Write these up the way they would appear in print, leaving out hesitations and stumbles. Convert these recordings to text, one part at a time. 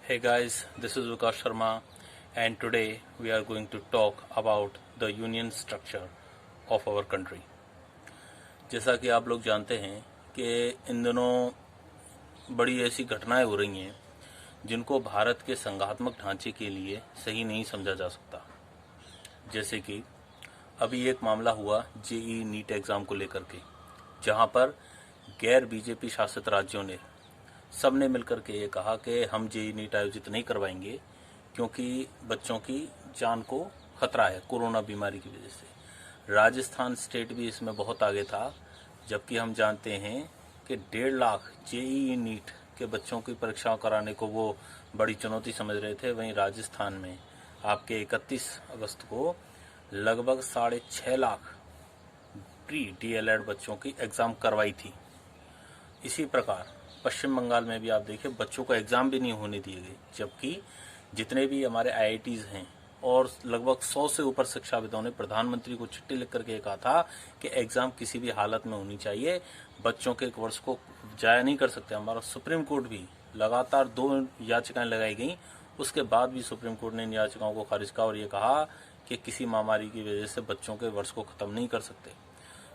Hey guys, this is Vikas Sharma and today we are going to talk about the union structure of our country. जैसा कि आप लोग जानते हैं कि इन दिनों बड़ी ऐसी घटनाएं हो रही हैं जिनको भारत के संघात्मक ढांचे के लिए सही नहीं समझा जा सकता। जैसे कि अभी एक मामला हुआ जेईई नीट एग्ज़ाम को लेकर के, जहां पर गैर बीजेपी शासित राज्यों ने सबने मिलकर के ये कहा कि हम जेईई नीट आयोजित नहीं करवाएंगे क्योंकि बच्चों की जान को खतरा है कोरोना बीमारी की वजह से। राजस्थान स्टेट भी इसमें बहुत आगे था, जबकि हम जानते हैं कि 1.5 लाख जेईई नीट के बच्चों की परीक्षाओं कराने को वो बड़ी चुनौती समझ रहे थे। वहीं राजस्थान में आपके 31 अगस्त को लगभग 6.5 लाख प्री डीएलएड बच्चों की एग्ज़ाम करवाई थी। इसी प्रकार पश्चिम बंगाल में भी आप देखिए बच्चों को एग्ज़ाम भी नहीं होने दिए गए, जबकि जितने भी हमारे आईआईटीज़ हैं और लगभग 100 से ऊपर शिक्षाविदों ने प्रधानमंत्री को चिट्ठी लिख करके कहा था कि एग्ज़ाम किसी भी हालत में होनी चाहिए, बच्चों के एक वर्ष को जाया नहीं कर सकते। हमारा सुप्रीम कोर्ट भी लगातार 2 याचिकाएं लगाई गई, उसके बाद भी सुप्रीम कोर्ट ने इन याचिकाओं को खारिज किया और ये कहा कि किसी महामारी की वजह से बच्चों के वर्ष को ख़त्म नहीं कर सकते।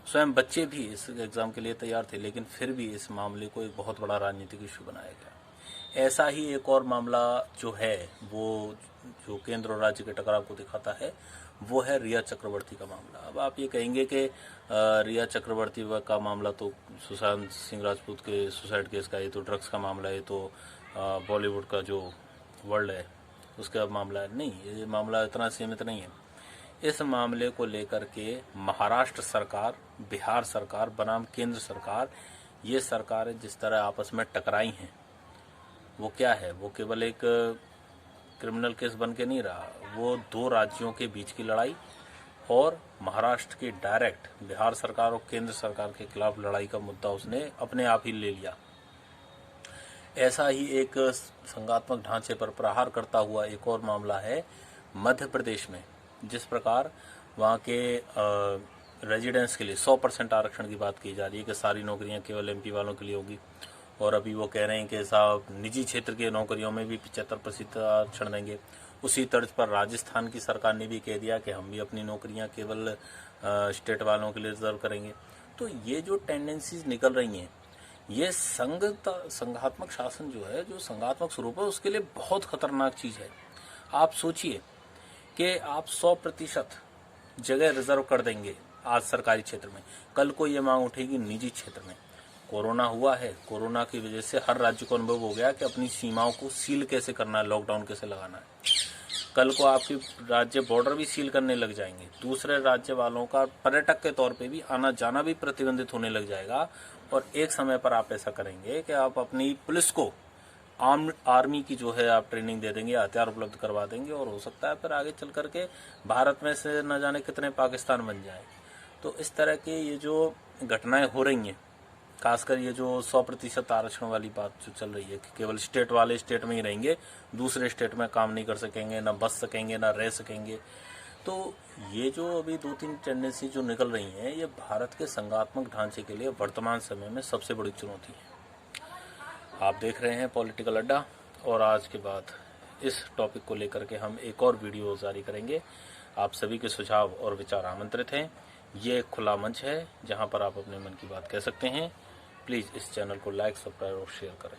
स्वयं बच्चे भी इस एग्ज़ाम के लिए तैयार थे, लेकिन फिर भी इस मामले को एक बहुत बड़ा राजनीतिक इशू बनाया गया। ऐसा ही एक और मामला जो है वो जो केंद्र और राज्य के टकराव को दिखाता है वो है रिया चक्रवर्ती का मामला। अब आप ये कहेंगे कि रिया चक्रवर्ती का मामला तो सुशांत सिंह राजपूत के सुसाइड केस का, ये तो ड्रग्स का मामला है, तो बॉलीवुड का जो वर्ल्ड है उसका मामला है। नहीं, ये मामला इतना सीमित नहीं है। इस मामले को लेकर के महाराष्ट्र सरकार, बिहार सरकार बनाम केंद्र सरकार, ये सरकारें जिस तरह आपस में टकराई हैं वो क्या है, वो केवल एक क्रिमिनल केस बन के नहीं रहा, वो 2 राज्यों के बीच की लड़ाई और महाराष्ट्र की डायरेक्ट बिहार सरकार और केंद्र सरकार के खिलाफ लड़ाई का मुद्दा उसने अपने आप ही ले लिया। ऐसा ही एक संघात्मक ढांचे पर प्रहार करता हुआ एक और मामला है मध्य प्रदेश में, जिस प्रकार वहाँ के रेजिडेंट्स के लिए 100% आरक्षण की बात की जा रही है कि सारी नौकरियाँ केवल एमपी वालों के लिए होगी, और अभी वो कह रहे हैं कि साहब निजी क्षेत्र की नौकरियों में भी 75% आरक्षण देंगे। उसी तर्ज पर राजस्थान की सरकार ने भी कह दिया कि हम भी अपनी नौकरियाँ केवल स्टेट वालों के लिए रिजर्व करेंगे। तो ये जो टेंडेंसीज निकल रही हैं, ये संघात्मक शासन जो है, जो संघात्मक स्वरूप है, उसके लिए बहुत खतरनाक चीज़ है। आप सोचिए कि आप 100% जगह रिजर्व कर देंगे आज सरकारी क्षेत्र में, कल को ये मांग उठेगी निजी क्षेत्र में। कोरोना हुआ है, कोरोना की वजह से हर राज्य को अनुभव हो गया कि अपनी सीमाओं को सील कैसे करना है, लॉकडाउन कैसे लगाना है। कल को आपकी राज्य बॉर्डर भी सील करने लग जाएंगे, दूसरे राज्य वालों का पर्यटक के तौर पे भी आना जाना भी प्रतिबंधित होने लग जाएगा। और एक समय पर आप ऐसा करेंगे कि आप अपनी पुलिस को आर्मी की जो है आप ट्रेनिंग दे देंगे, हथियार उपलब्ध करवा देंगे, और हो सकता है फिर आगे चल करके भारत में से न जाने कितने पाकिस्तान बन जाए। तो इस तरह के ये जो घटनाएं हो रही हैं, खासकर ये जो 100% आरक्षण वाली बात जो चल रही है कि केवल स्टेट वाले स्टेट में ही रहेंगे, दूसरे स्टेट में काम नहीं कर सकेंगे, ना बस सकेंगे, ना रह सकेंगे। तो ये जो अभी 2-3 टेंडेंसी जो निकल रही हैं, ये भारत के संघात्मक ढांचे के लिए वर्तमान समय में सबसे बड़ी चुनौती है। आप देख रहे हैं पॉलिटिकल अड्डा, और आज के बाद इस टॉपिक को लेकर के हम एक और वीडियो जारी करेंगे। आप सभी के सुझाव और विचार आमंत्रित हैं। ये एक खुला मंच है जहां पर आप अपने मन की बात कह सकते हैं। प्लीज़ इस चैनल को लाइक, सब्सक्राइब और शेयर करें।